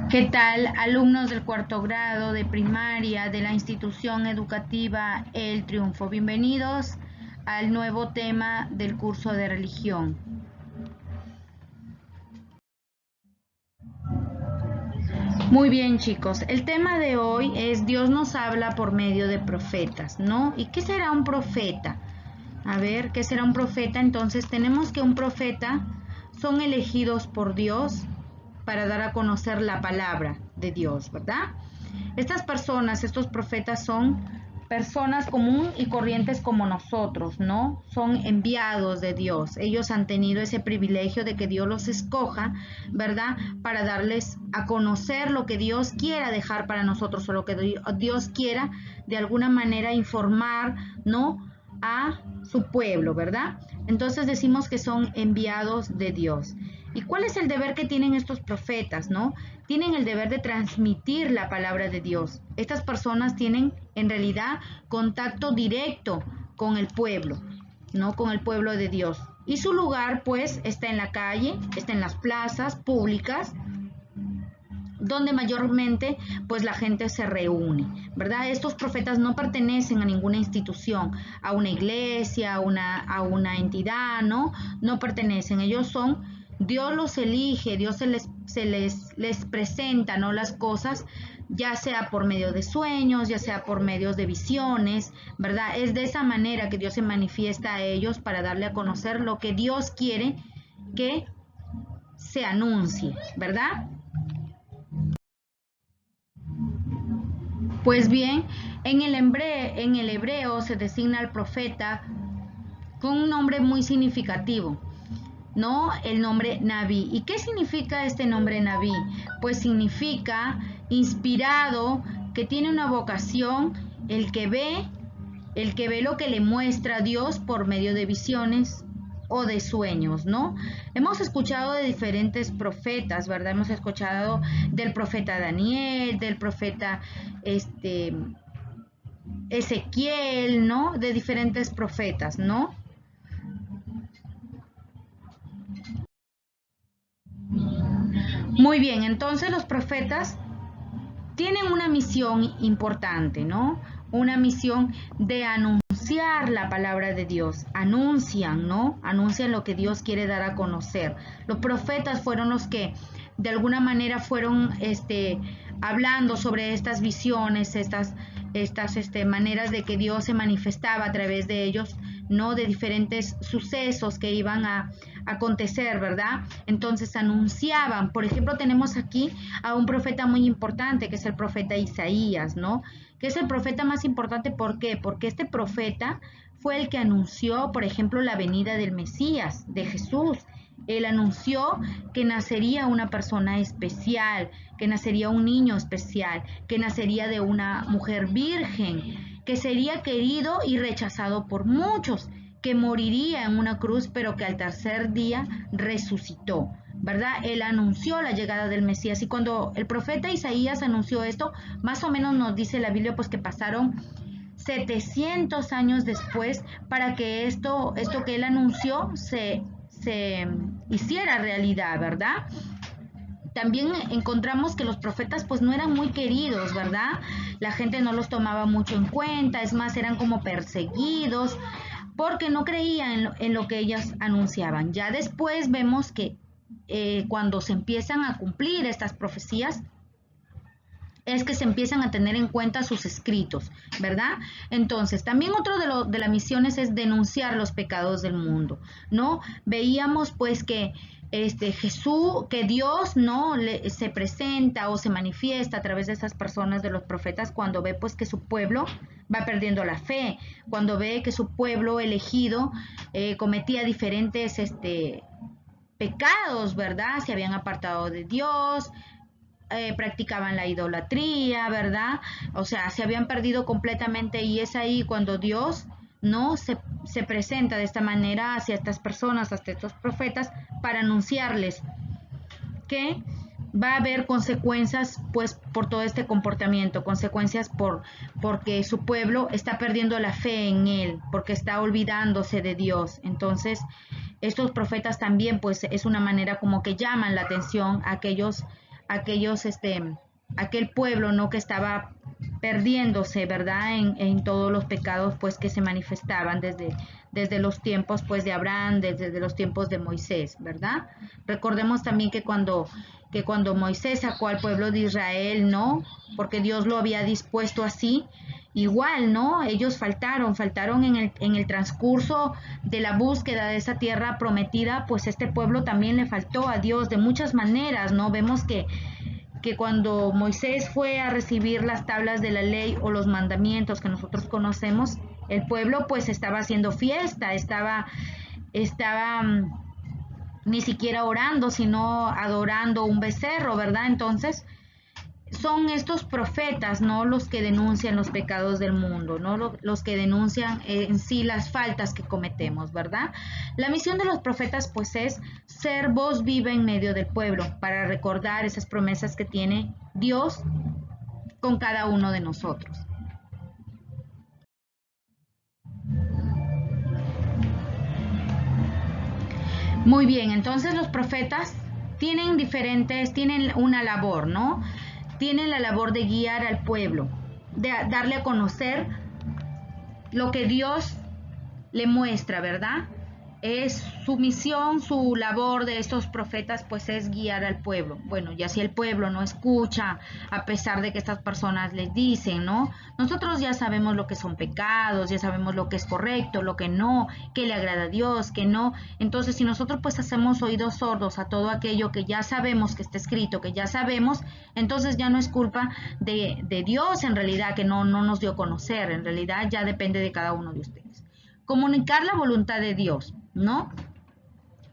¿Qué tal, alumnos del cuarto grado de primaria de la institución educativa El Triunfo? Bienvenidos al nuevo tema del curso de religión. Muy bien, chicos, el tema de hoy es Dios nos habla por medio de profetas, ¿no? ¿Y qué será un profeta? A ver, ¿qué será un profeta? Entonces tenemos que un profeta son elegidos por Dios para dar a conocer la palabra de Dios, ¿verdad? Estas personas, estos profetas son personas comunes y corrientes como nosotros, ¿no? Son enviados de Dios. Ellos han tenido ese privilegio de que Dios los escoja, ¿verdad? Para darles a conocer lo que Dios quiera dejar para nosotros o lo que Dios quiera de alguna manera informar, ¿no? A su pueblo, ¿verdad? Entonces decimos que son enviados de Dios. ¿Y cuál es el deber que tienen estos profetas, no? Tienen el deber de transmitir la palabra de Dios. Estas personas tienen en realidad contacto directo con el pueblo, ¿no? Con el pueblo de Dios. Y su lugar pues está en la calle, está en las plazas públicas, donde mayormente pues la gente se reúne, ¿verdad? Estos profetas no pertenecen a ninguna institución, a una iglesia, a una entidad, ¿no? No pertenecen, ellos son, Dios los elige, Dios les presenta, ¿no? Las cosas, ya sea por medio de sueños, ya sea por medios de visiones, ¿verdad? Es de esa manera que Dios se manifiesta a ellos para darle a conocer lo que Dios quiere que se anuncie, ¿verdad? Pues bien, en el hebreo se designa al profeta con un nombre muy significativo, ¿no? El nombre Naví. ¿Y qué significa este nombre Naví? Pues significa inspirado, que tiene una vocación, el que ve, el que ve lo que le muestra Dios por medio de visiones o de sueños, ¿no? Hemos escuchado de diferentes profetas, ¿verdad? Hemos escuchado del profeta Daniel, del profeta Ezequiel, ¿no? De diferentes profetas, ¿no? Muy bien, entonces los profetas tienen una misión importante, ¿no? Una misión de anunciar la palabra de Dios. Anuncian, ¿no? Anuncian lo que Dios quiere dar a conocer. Los profetas fueron los que de alguna manera fueron hablando sobre estas visiones, estas maneras de que Dios se manifestaba a través de ellos, ¿no? De diferentes sucesos que iban a acontecer, ¿verdad? Entonces anunciaban, por ejemplo, tenemos aquí a un profeta muy importante, que es el profeta Isaías, ¿no? Que es el profeta más importante, ¿por qué? Porque este profeta fue el que anunció, por ejemplo, la venida del Mesías, de Jesús. Él anunció que nacería una persona especial, que nacería un niño especial, que nacería de una mujer virgen, que sería querido y rechazado por muchos, que moriría en una cruz, pero que al tercer día resucitó, ¿verdad? Él anunció la llegada del Mesías, y cuando el profeta Isaías anunció esto, más o menos nos dice la Biblia pues que pasaron 700 años después para que esto que él anunció se hiciera realidad, ¿verdad? También encontramos que los profetas pues no eran muy queridos, ¿verdad? La gente no los tomaba mucho en cuenta, es más, eran como perseguidos porque no creían en lo que ellas anunciaban. Ya después vemos que cuando se empiezan a cumplir estas profecías, es que se empiezan a tener en cuenta sus escritos, ¿verdad? Entonces, también otro de las misiones es denunciar los pecados del mundo, ¿no? Veíamos pues que Jesús, que Dios no se presenta o se manifiesta a través de esas personas, de los profetas, cuando ve pues que su pueblo va perdiendo la fe, cuando ve que su pueblo elegido cometía diferentes pecados, ¿verdad? Se habían apartado de Dios, practicaban la idolatría, ¿verdad? O sea, se habían perdido completamente, y es ahí cuando Dios no se presenta de esta manera hacia estas personas, hacia estos profetas, para anunciarles que va a haber consecuencias pues por todo este comportamiento, consecuencias porque su pueblo está perdiendo la fe en él, porque está olvidándose de Dios. Entonces Estos profetas también, pues es una manera como que llaman la atención a aquel pueblo, ¿no? Que estaba perdiéndose, ¿verdad? En todos los pecados, pues que se manifestaban desde los tiempos, pues de Abraham, desde los tiempos de Moisés, ¿verdad? Recordemos también que cuando Moisés sacó al pueblo de Israel, ¿no? Porque Dios lo había dispuesto así, igual, ¿no? Ellos faltaron en el transcurso de la búsqueda de esa tierra prometida, pues este pueblo también le faltó a Dios de muchas maneras, ¿no? Vemos que cuando Moisés fue a recibir las tablas de la ley o los mandamientos que nosotros conocemos, el pueblo pues estaba haciendo fiesta, estaba ni siquiera orando, sino adorando un becerro, ¿verdad? Entonces, son estos profetas, ¿no? Los que denuncian los pecados del mundo, ¿no? Los que denuncian en sí las faltas que cometemos, ¿verdad? La misión de los profetas, pues, es ser voz viva en medio del pueblo, para recordar esas promesas que tiene Dios con cada uno de nosotros. Muy bien, entonces los profetas tienen una labor, ¿no? Tienen la labor de guiar al pueblo, de darle a conocer lo que Dios le muestra, ¿verdad? Es su misión, su labor de estos profetas, pues es guiar al pueblo. Bueno, ya si el pueblo no escucha, a pesar de que estas personas les dicen, ¿no? Nosotros ya sabemos lo que son pecados, ya sabemos lo que es correcto, lo que no, que le agrada a Dios, que no. Entonces, si nosotros pues hacemos oídos sordos a todo aquello que ya sabemos que está escrito, que ya sabemos, entonces ya no es culpa de Dios en realidad, que no nos dio a conocer, en realidad ya depende de cada uno de ustedes. Comunicar la voluntad de Dios, ¿no?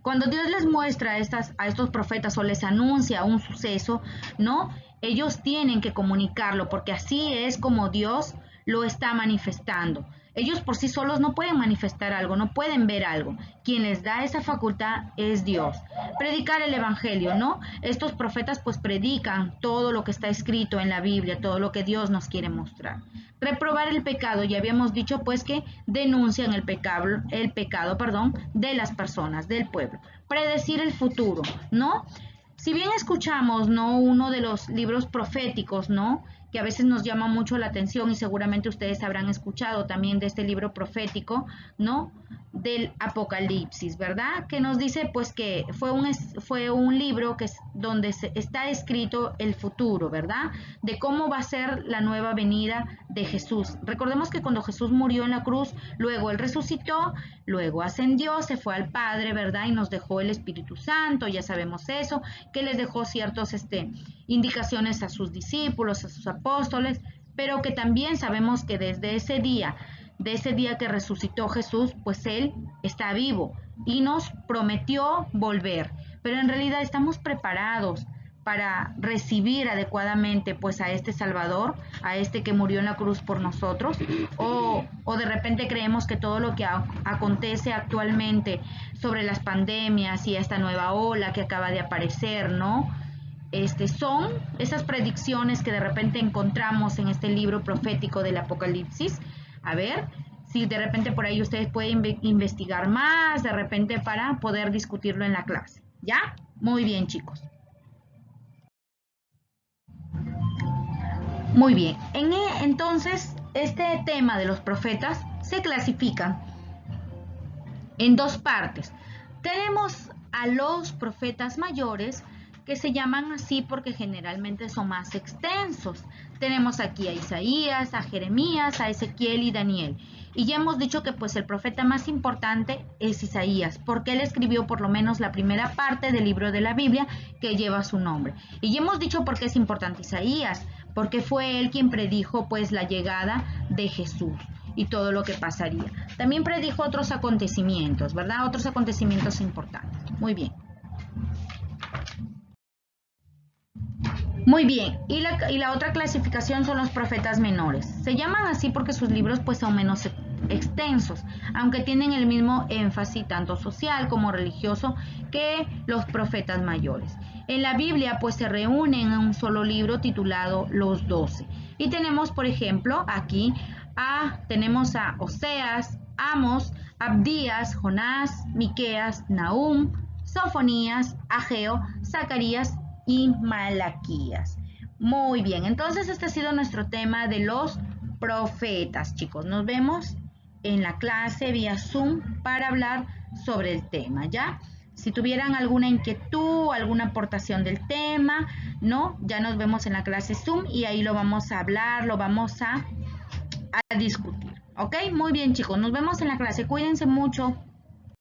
Cuando Dios les muestra a estos profetas o les anuncia un suceso, ¿no? Ellos tienen que comunicarlo porque así es como Dios lo está manifestando. Ellos por sí solos no pueden manifestar algo, no pueden ver algo. Quien les da esa facultad es Dios. Predicar el evangelio, ¿no? Estos profetas pues predican todo lo que está escrito en la Biblia, todo lo que Dios nos quiere mostrar. Reprobar el pecado, ya habíamos dicho pues que denuncian el pecado, de las personas, del pueblo. Predecir el futuro, ¿no? Si bien escuchamos, ¿no? Uno de los libros proféticos, ¿no? Que a veces nos llama mucho la atención y seguramente ustedes habrán escuchado también de este libro profético, ¿no? Del Apocalipsis, ¿verdad? Que nos dice pues que fue un libro donde está escrito el futuro, ¿verdad? De cómo va a ser la nueva venida de Jesús. Recordemos que cuando Jesús murió en la cruz, luego Él resucitó, luego ascendió, se fue al Padre, ¿verdad? Y nos dejó el Espíritu Santo, ya sabemos eso, que les dejó ciertas indicaciones a sus discípulos, a sus apóstoles, pero que también sabemos que desde ese día que resucitó Jesús, pues Él está vivo y nos prometió volver. Pero en realidad estamos preparados para recibir adecuadamente pues a este Salvador, a este que murió en la cruz por nosotros, o de repente creemos que todo lo que acontece actualmente sobre las pandemias y esta nueva ola que acaba de aparecer, ¿no? Son esas predicciones que de repente encontramos en este libro profético del Apocalipsis. A ver si de repente por ahí ustedes pueden investigar más, de repente para poder discutirlo en la clase. ¿Ya? Muy bien, chicos. Muy bien. Entonces, este tema de los profetas se clasifica en dos partes. Tenemos a los profetas mayores, que se llaman así porque generalmente son más extensos. Tenemos aquí a Isaías, a Jeremías, a Ezequiel y Daniel. Y ya hemos dicho que pues el profeta más importante es Isaías, porque él escribió por lo menos la primera parte del libro de la Biblia que lleva su nombre. Y ya hemos dicho por qué es importante Isaías, porque fue él quien predijo pues la llegada de Jesús y todo lo que pasaría. También predijo otros acontecimientos, ¿verdad? Otros acontecimientos importantes. Muy bien. Muy bien, y la otra clasificación son los profetas menores. Se llaman así porque sus libros pues son menos extensos, aunque tienen el mismo énfasis tanto social como religioso que los profetas mayores. En la Biblia pues se reúnen en un solo libro titulado Los 12. Y tenemos por ejemplo aquí tenemos a Oseas, Amos, Abdías, Jonás, Miqueas, Nahum, Sofonías, Ageo, Zacarías y Malaquías. Muy bien, entonces este ha sido nuestro tema de los profetas, chicos. Nos vemos en la clase vía Zoom para hablar sobre el tema, ¿ya? Si tuvieran alguna inquietud, alguna aportación del tema, ¿no? Ya nos vemos en la clase Zoom y ahí lo vamos a hablar, lo vamos a discutir. ¿Ok? Muy bien, chicos. Nos vemos en la clase. Cuídense mucho.